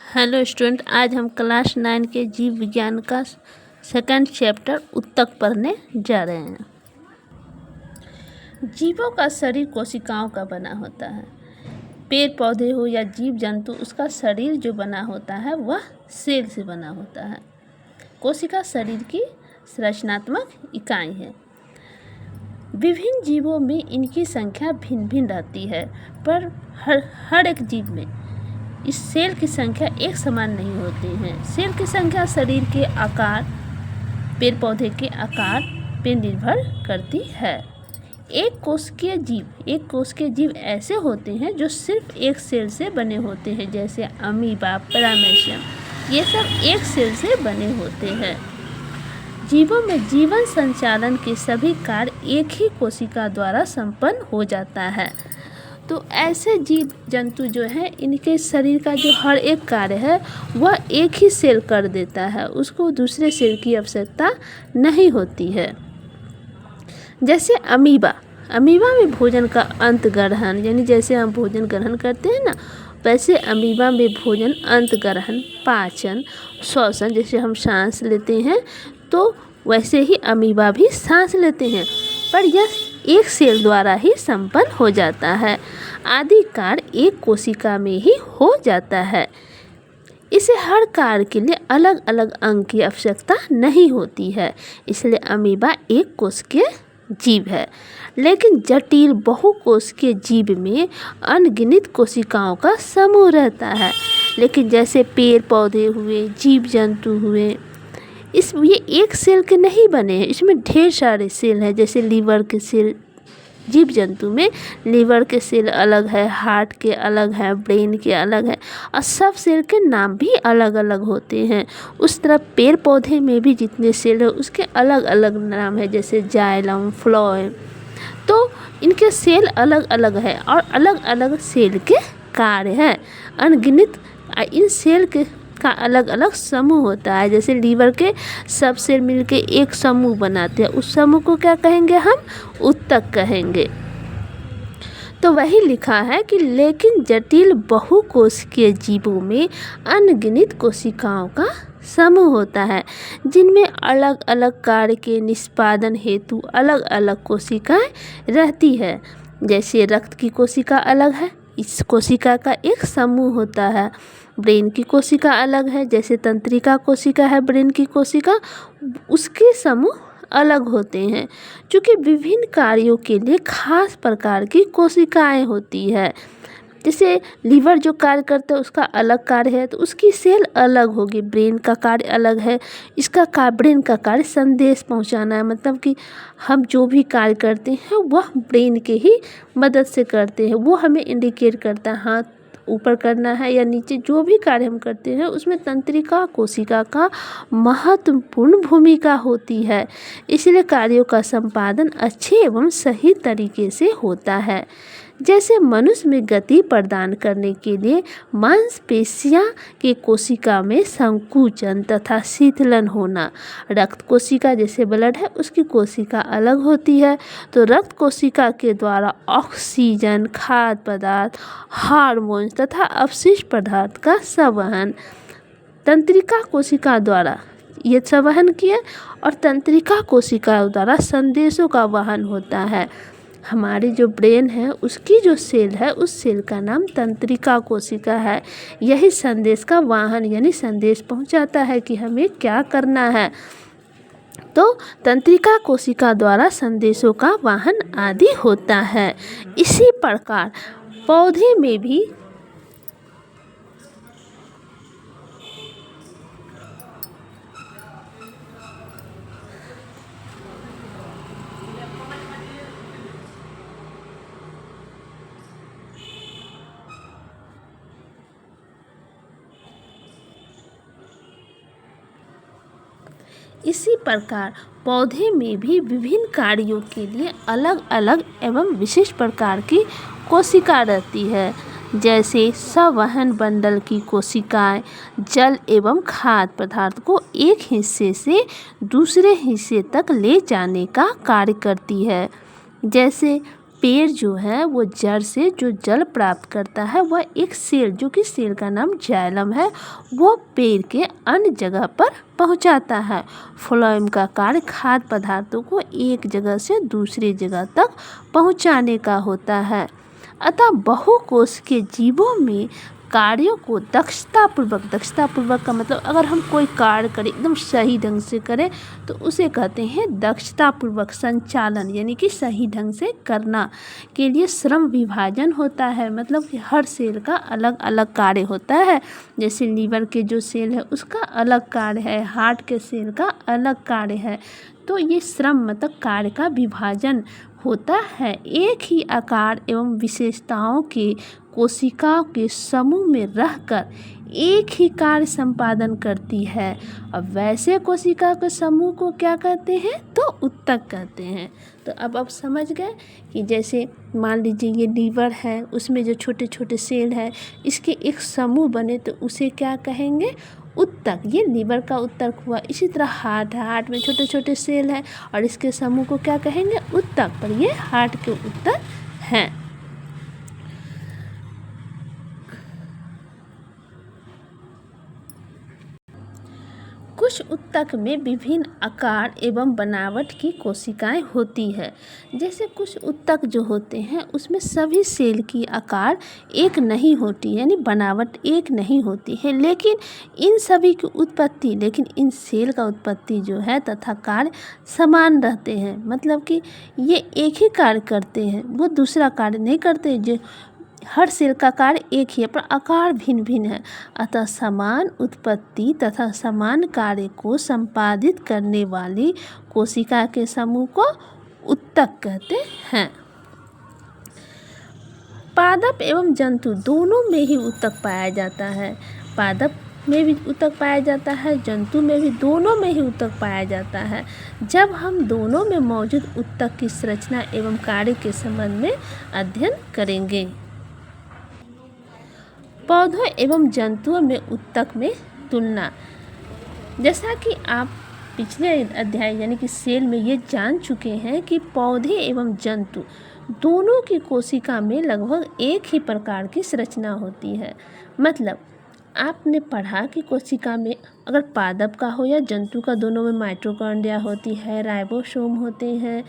Hello student, आज हम class 9 के जीव विज्ञान का सेकंड चैप्टर उत्तक पढ़ने जा रहे हैं। जीवों का शरीर कोशिकाओं का बना होता है। पेड़ पौधे हो या जीव जंतु, उसका शरीर जो बना होता है वह सेल से बना होता है। कोशिका शरीर की संरचनात्मक इकाई है। विभिन्न जीवों में इनकी संख्या भिन्न भिन्न रहती है, पर हर एक जीव में इस सेल की संख्या एक समान नहीं होती है। सेल की संख्या शरीर के आकार, पेड़ पौधे के आकार पर निर्भर करती है। एक कोशिकीय जीव ऐसे होते हैं जो सिर्फ एक सेल से बने होते हैं, जैसे अमीबा, पैरामीशियम, ये सब एक सेल से बने होते हैं। जीवों में जीवन संचालन के सभी कार्य एक ही कोशिका द्वारा संपन्न हो जाता है। तो ऐसे जीव जंतु जो हैं, इनके शरीर का जो हर एक कार्य है वह एक ही सेल कर देता है, उसको दूसरे सेल की आवश्यकता नहीं होती है। जैसे अमीबा में भोजन का अंत ग्रहण, यानी जैसे हम भोजन ग्रहण करते हैं ना, वैसे अमीबा में भोजन अंत ग्रहण, पाचन, श्वसन, जैसे हम सांस लेते हैं तो वैसे ही अमीबा भी सांस लेते हैं, पर यह एक सेल द्वारा ही संपन्न हो जाता है। आदि कार्य एक कोशिका में ही हो जाता है। इसे हर कार्य के लिए अलग अलग अंग की आवश्यकता नहीं होती है, इसलिए अमीबा एक कोशिकीय जीव है। लेकिन जटिल बहुकोशिकीय जीव में अनगिनत कोशिकाओं का समूह रहता है। लेकिन जैसे पेड़ पौधे हुए, जीव जंतु हुए, ये एक सेल के नहीं बने हैं, इसमें ढेर सारे सेल हैं। जैसे लीवर के सेल, जीव जंतु में लीवर के सेल अलग है, हार्ट के अलग है, ब्रेन के अलग है, और सब सेल के नाम भी अलग अलग होते हैं। उस तरह पेड़ पौधे में भी जितने सेल है उसके अलग अलग नाम है, जैसे जाइलम, फ्लोएम। तो इनके सेल अलग अलग है और अलग अलग सेल के कार्य हैं अनगिनत। इन सेल के का अलग अलग समूह होता है। जैसे लीवर के सब सेल मिलके एक समूह बनाते हैं, उस समूह को क्या कहेंगे हम? उत्तक कहेंगे। तो वही लिखा है कि लेकिन जटिल बहुकोशिकीय जीवों में अनगिनत कोशिकाओं का समूह होता है, जिनमें अलग अलग कार्य के निष्पादन हेतु अलग अलग कोशिकाएं रहती है। जैसे रक्त की कोशिका अलग है, इस कोशिका का एक समूह होता है। ब्रेन की कोशिका अलग है, जैसे तंत्रिका कोशिका है ब्रेन की कोशिका, उसके समूह अलग होते हैं। क्योंकि विभिन्न कार्यों के लिए खास प्रकार की कोशिकाएं होती है। जैसे लीवर जो कार्य करता है उसका अलग कार्य है, तो उसकी सेल अलग होगी। ब्रेन का कार्य अलग है, ब्रेन का कार्य संदेश पहुंचाना है, मतलब कि हम जो भी कार्य करते हैं वह ब्रेन के ही मदद से करते हैं। वो हमें इंडिकेट करता है, हाथ ऊपर करना है या नीचे, जो भी कार्य हम करते हैं उसमें तंत्रिका कोशिका का महत्वपूर्ण भूमिका होती है। इसलिए कार्यों का संपादन अच्छे एवं सही तरीके से होता है। जैसे मनुष्य में गति प्रदान करने के लिए मांसपेशियां के कोशिका में संकुचन तथा शीतलन होना। रक्त कोशिका जैसे ब्लड है, उसकी कोशिका अलग होती है, तो रक्त कोशिका के द्वारा ऑक्सीजन, खाद्य पदार्थ, हार्मोन तथा अपशिष्ट पदार्थ का संवहन तंत्रिका कोशिका द्वारा ये संवहन किया, और तंत्रिका कोशिका द्वारा संदेशों का वहन होता है। हमारी जो ब्रेन है उसकी जो सेल है, उस सेल का नाम तंत्रिका कोशिका है। यही संदेश का वाहन यानी संदेश पहुंचाता है कि हमें क्या करना है। तो तंत्रिका कोशिका द्वारा संदेशों का वाहन आदि होता है। इसी प्रकार पौधे में भी विभिन्न कार्यों के लिए अलग अलग एवं विशिष्ट प्रकार की कोशिका रहती है। जैसे संवहन बंडल की कोशिकाएं जल एवं खाद्य पदार्थ को एक हिस्से से दूसरे हिस्से तक ले जाने का कार्य करती है। जैसे पेड़ जो है वो जड़ से जो जल प्राप्त करता है वह एक सेल, जो कि सेल का नाम जाइलम है, वो पेड़ के अन्य जगह पर पहुंचाता है। फ्लोएम का कार्य खाद्य पदार्थों को एक जगह से दूसरी जगह तक पहुंचाने का होता है। अतः बहुकोशिकीय जीवों में कार्यों को दक्षतापूर्वक का मतलब अगर हम कोई कार्य करें एकदम सही ढंग से करें तो उसे कहते हैं दक्षतापूर्वक संचालन, यानी कि सही ढंग से करना के लिए श्रम विभाजन होता है। मतलब कि हर सेल का अलग अलग कार्य होता है। जैसे लीवर के जो सेल है उसका अलग कार्य है, हार्ट के सेल का अलग कार्य है। तो ये श्रम मतलब कार्य का विभाजन होता है। एक ही आकार एवं विशेषताओं के कोशिकाओं के समूह में रहकर एक ही कार्य संपादन करती है। अब वैसे कोशिका के समूह को क्या कहते हैं? तो उत्तक कहते हैं। तो अब आप समझ गए कि जैसे मान लीजिए ये लीवर है, उसमें जो छोटे छोटे सेल है इसके एक समूह बने तो उसे क्या कहेंगे? उत्तक। ये लीवर का उत्तक हुआ। इसी तरह हार्ट है, हार्ट में छोटे छोटे सेल हैं और इसके समूह को क्या कहेंगे? उत्तक। पर ये हार्ट के उत्तक हैं। कुछ उत्तक में विभिन्न आकार एवं बनावट की कोशिकाएं होती है। जैसे कुछ उत्तक जो होते हैं उसमें सभी सेल की आकार एक नहीं होती, यानी बनावट एक नहीं होती है, लेकिन इन सभी की उत्पत्ति, लेकिन इन सेल का उत्पत्ति जो है तथा कार्य समान रहते हैं। मतलब कि ये एक ही कार्य करते हैं, वो दूसरा कार्य नहीं करते। जो हर सेल का कार्य एक ही है पर आकार भिन्न भिन्न है। अतः समान उत्पत्ति तथा समान कार्य को संपादित करने वाली कोशिका के समूह को उत्तक कहते हैं। पादप एवं जंतु दोनों में ही उत्तक पाया जाता है। पादप में भी उत्तक पाया जाता है, जंतु में भी, दोनों में ही उत्तक पाया जाता है। जब हम दोनों में मौजूद उत्तक की संरचना एवं कार्य के संबंध में अध्ययन करेंगे। पौधों एवं जंतुओं में उत्तक में तुलना। जैसा कि आप पिछले अध्याय यानी कि सेल में ये जान चुके हैं कि पौधे एवं जंतु दोनों की कोशिका में लगभग एक ही प्रकार की संरचना होती है। मतलब आपने पढ़ा कि कोशिका में अगर पादप का हो या जंतु का, दोनों में माइटोकॉन्ड्रिया होती है, राइबोसोम होते हैं,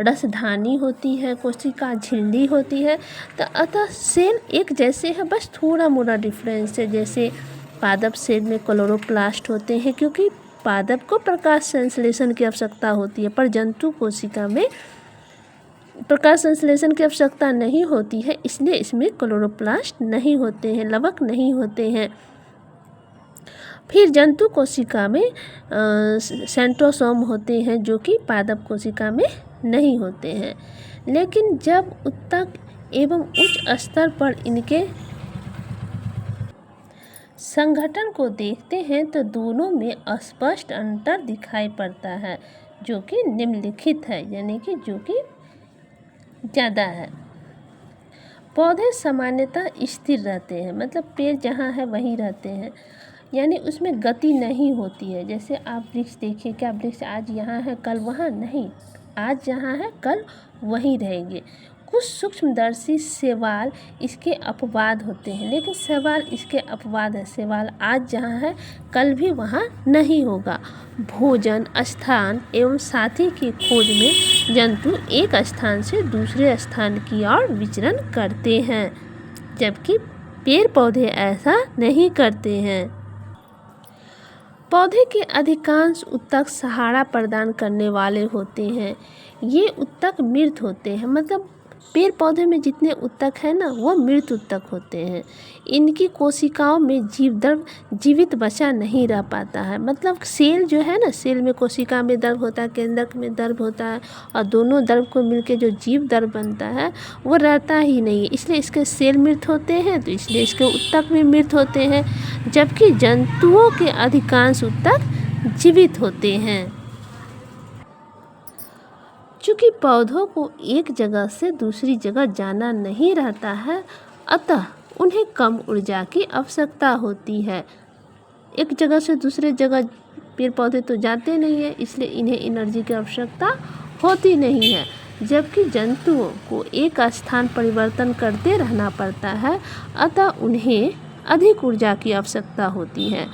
रसधानी होती है, कोशिका झिल्ली होती है। तो अतः सेल एक जैसे है, बस थोड़ा मोड़ा डिफरेंस है। जैसे पादप सेल में क्लोरोप्लास्ट होते हैं क्योंकि पादप को प्रकाश संश्लेषण की आवश्यकता होती है, पर जंतु कोशिका में प्रकाश संश्लेषण की आवश्यकता नहीं होती है, इसलिए इसमें क्लोरोप्लास्ट नहीं होते हैं, लवक नहीं होते हैं। फिर जंतु कोशिका में सेंट्रोसोम होते हैं जो कि पादप कोशिका में नहीं होते हैं। लेकिन जब उत्तक एवं उच्च स्तर पर इनके संगठन को देखते हैं तो दोनों में स्पष्ट अंतर दिखाई पड़ता है, जो कि निम्नलिखित है, यानी कि जो कि ज़्यादा है। पौधे सामान्यतः स्थिर रहते हैं, मतलब पेड़ जहाँ है वहीं रहते हैं, यानी उसमें गति नहीं होती है। जैसे आप वृक्ष देखिए, क्या वृक्ष आज यहाँ है कल वहाँ नहीं, आज जहाँ है कल वहीं रहेंगे। कुछ सूक्ष्मदर्शी शैवाल इसके अपवाद होते हैं, लेकिन शैवाल इसके अपवाद है। शैवाल आज जहाँ है कल भी वहाँ नहीं होगा। भोजन, स्थान एवं साथी की खोज में जंतु एक स्थान से दूसरे स्थान की ओर विचरण करते हैं, जबकि पेड़ पौधे ऐसा नहीं करते हैं। पौधे के अधिकांश उत्तक सहारा प्रदान करने वाले होते हैं। ये उत्तक मृत होते हैं, मतलब पेड़ पौधे में जितने उत्तक हैं ना वो मृत उत्तक होते हैं। इनकी कोशिकाओं में जीवित बचा नहीं रह पाता है। मतलब सेल जो है ना, सेल में कोशिका में द्रव होता है, केंद्रक में द्रव होता है, और दोनों द्रव को मिलके जो जीव द्रव बनता है वो रहता ही नहीं है, इसलिए इसके सेल मृत होते हैं, तो इसलिए इसके उत्तक भी मृत होते हैं। जबकि जंतुओं के अधिकांश उत्तक जीवित होते हैं। चूँकि पौधों को एक जगह से दूसरी जगह जाना नहीं रहता है, अतः उन्हें कम ऊर्जा की आवश्यकता होती है। एक जगह से दूसरे जगह पेड़ पौधे तो जाते नहीं हैं, इसलिए इन्हें एनर्जी की आवश्यकता होती नहीं है। जबकि जंतुओं को एक स्थान परिवर्तन करते रहना पड़ता है, अतः उन्हें अधिक ऊर्जा की आवश्यकता होती है।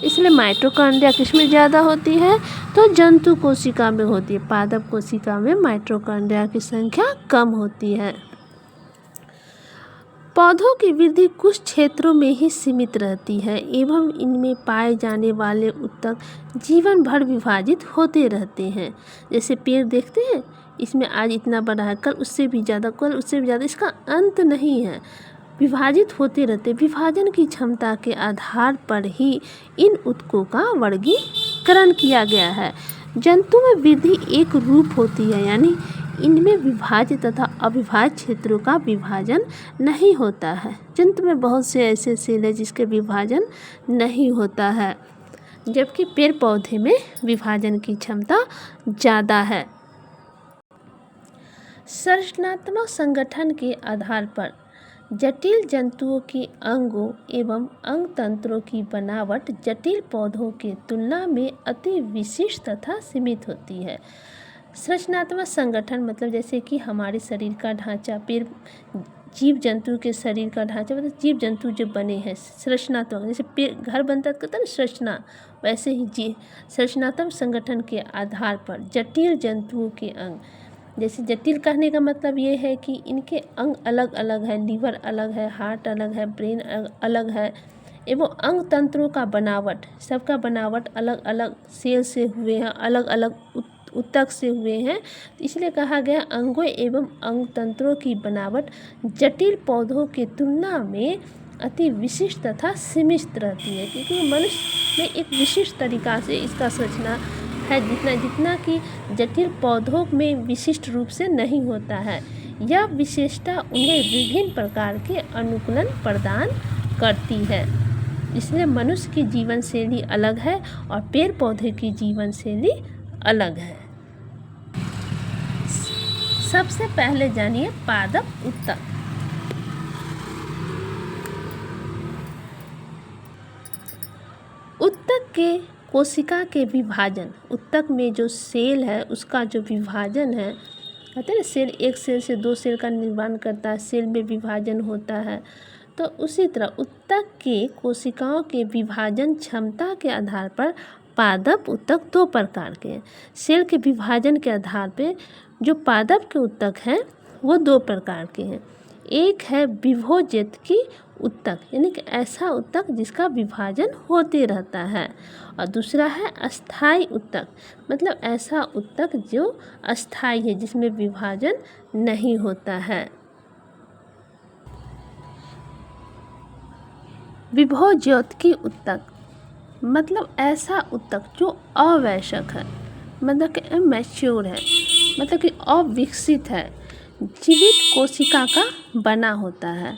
इसलिए माइटोकॉन्ड्रिया किसमें ज़्यादा होती है? तो जंतु कोशिका में होती है। पादप कोशिका में माइटोकॉन्ड्रिया की संख्या कम होती है। पौधों की वृद्धि कुछ क्षेत्रों में ही सीमित रहती है एवं इनमें पाए जाने वाले ऊतक जीवन भर विभाजित होते रहते हैं। जैसे पेड़ देखते हैं, इसमें आज इतना बड़ा है, कल उससे भी ज़्यादा, कल उससे भी ज़्यादा, इसका अंत नहीं है, विभाजित होते रहते। विभाजन की क्षमता के आधार पर ही इन ऊतकों का वर्गीकरण किया गया है। जंतु में वृद्धि एक रूप होती है, यानी इनमें विभाज्य तथा अविभाज्य क्षेत्रों का विभाजन नहीं होता है। जंतु में बहुत से ऐसे सेल हैं जिसके विभाजन नहीं होता है, जबकि पेड़ पौधे में विभाजन की क्षमता ज़्यादा है। संरचनात्मक संगठन के आधार पर जटिल जंतुओं के अंगों एवं अंग तंत्रों की बनावट जटिल पौधों की तुलना में अति विशिष्ट तथा सीमित होती है। संरचनात्मक संगठन मतलब जैसे कि हमारे शरीर का ढांचा, पेड़ जीव जंतु के शरीर का ढांचा, मतलब जीव जंतु जो बने हैं संरचनात्मक, जैसे पेड़ घर बनता है कहते हैं संरचना, वैसे ही संरचनात्मक संगठन के आधार पर जटिल जंतुओं के अंग, जैसे जटिल कहने का मतलब ये है कि इनके अंग अलग अलग है, लीवर अलग है, हार्ट अलग है, ब्रेन अलग है, एवं अंग तंत्रों का बनावट, सबका बनावट अलग अलग सेल से हुए हैं, अलग अलग ऊतक से हुए हैं। इसलिए कहा गया अंगों एवं अंग तंत्रों की बनावट जटिल पौधों की तुलना में अति विशिष्ट तथा सीमित रहती है, क्योंकि मनुष्य में एक विशिष्ट तरीका से इसका संरचना है, जितना कि जटिल पौधों में विशिष्ट रूप से नहीं होता है। यह विशेषता उन्हें विभिन्न प्रकार के अनुकूलन प्रदान करती है। इसलिए मनुष्य की जीवन शैली अलग है और पेड़ पौधे की जीवन शैली अलग है। सबसे पहले जानिए पादप ऊतक। ऊतक के कोशिका के विभाजन, ऊतक में जो सेल है उसका जो विभाजन है, कहते हैं सेल एक सेल से दो सेल का निर्माण करता है, सेल में विभाजन होता है। तो उसी तरह ऊतक के कोशिकाओं के विभाजन क्षमता के आधार पर पादप ऊतक दो प्रकार के हैं। सेल के विभाजन के आधार पर जो पादप के ऊतक हैं वो दो प्रकार के हैं। एक है विभोज्यतकी ऊतक, यानी कि ऐसा ऊतक जिसका विभाजन होते रहता है, और दूसरा है अस्थायी ऊतक, मतलब ऐसा ऊतक जो अस्थायी है, जिसमें विभाजन नहीं होता है। विभोज्यतकी ऊतक मतलब ऐसा ऊतक जो अवयस्क है, मतलब कि इमैच्योर है, मतलब कि अविकसित है, जीवित कोशिका का बना होता है।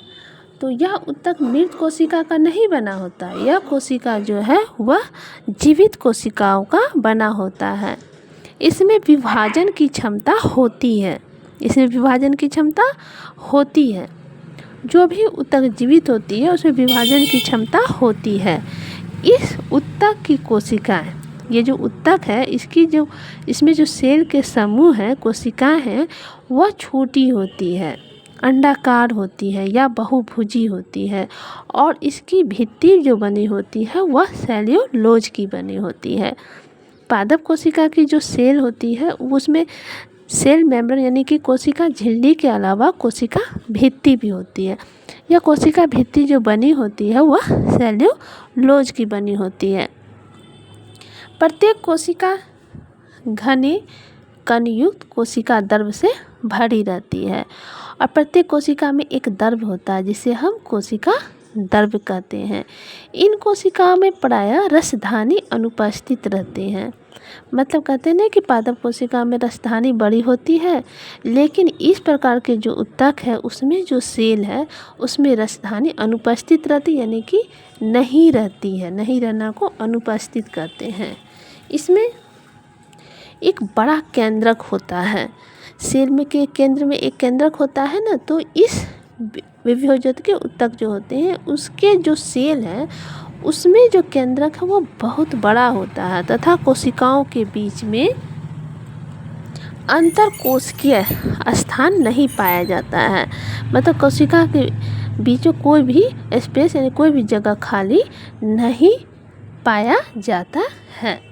तो यह ऊतक मृत कोशिका का नहीं बना होता है, यह कोशिका जो है वह जीवित कोशिकाओं का बना होता है। इसमें विभाजन की क्षमता होती है, इसमें विभाजन की क्षमता होती है। जो भी ऊतक जीवित होती है उसमें विभाजन की क्षमता होती है। इस ऊतक की कोशिकाएं, ये जो ऊतक है इसमें जो सेल के समूह है, कोशिकाएं हैं, वह छोटी होती है, अंडाकार होती है या बहुभुजी होती है, और इसकी भित्ति जो बनी होती है वह सेल्यूलोज की बनी होती है। पादप कोशिका की जो सेल होती है उसमें सेल मेम्ब्रेन यानी कि कोशिका झिल्ली के अलावा कोशिका भित्ति भी होती है। यह कोशिका भित्ति जो बनी होती है वह सेल्यूलोज की बनी होती है। प्रत्येक कोशिका घने कणयुक्त कोशिका द्रव्य से भरी रहती है, और प्रत्येक कोशिका में एक द्रव्य होता है जिसे हम कोशिका द्रव्य कहते हैं। इन कोशिकाओं में प्रायः रसधानी अनुपस्थित रहते हैं, मतलब कहते हैं कि पादप कोशिका में रसधानी बड़ी होती है, लेकिन इस प्रकार के जो ऊतक है उसमें जो सेल है उसमें रसधानी अनुपस्थित रहती, यानी कि नहीं रहती है, नहीं रहना को अनुपस्थित कहते हैं। इसमें एक बड़ा केंद्रक होता है, सेल में के केंद्र में एक केंद्रक होता है ना, तो इस विभोज्यत के ऊतक जो होते हैं उसके जो सेल हैं उसमें जो केंद्रक है वो बहुत बड़ा होता है, तथा कोशिकाओं के बीच में अंतरकोशिकीय स्थान नहीं पाया जाता है। मतलब कोशिका के बीचों कोई भी स्पेस यानी कोई भी जगह खाली नहीं पाया जाता है।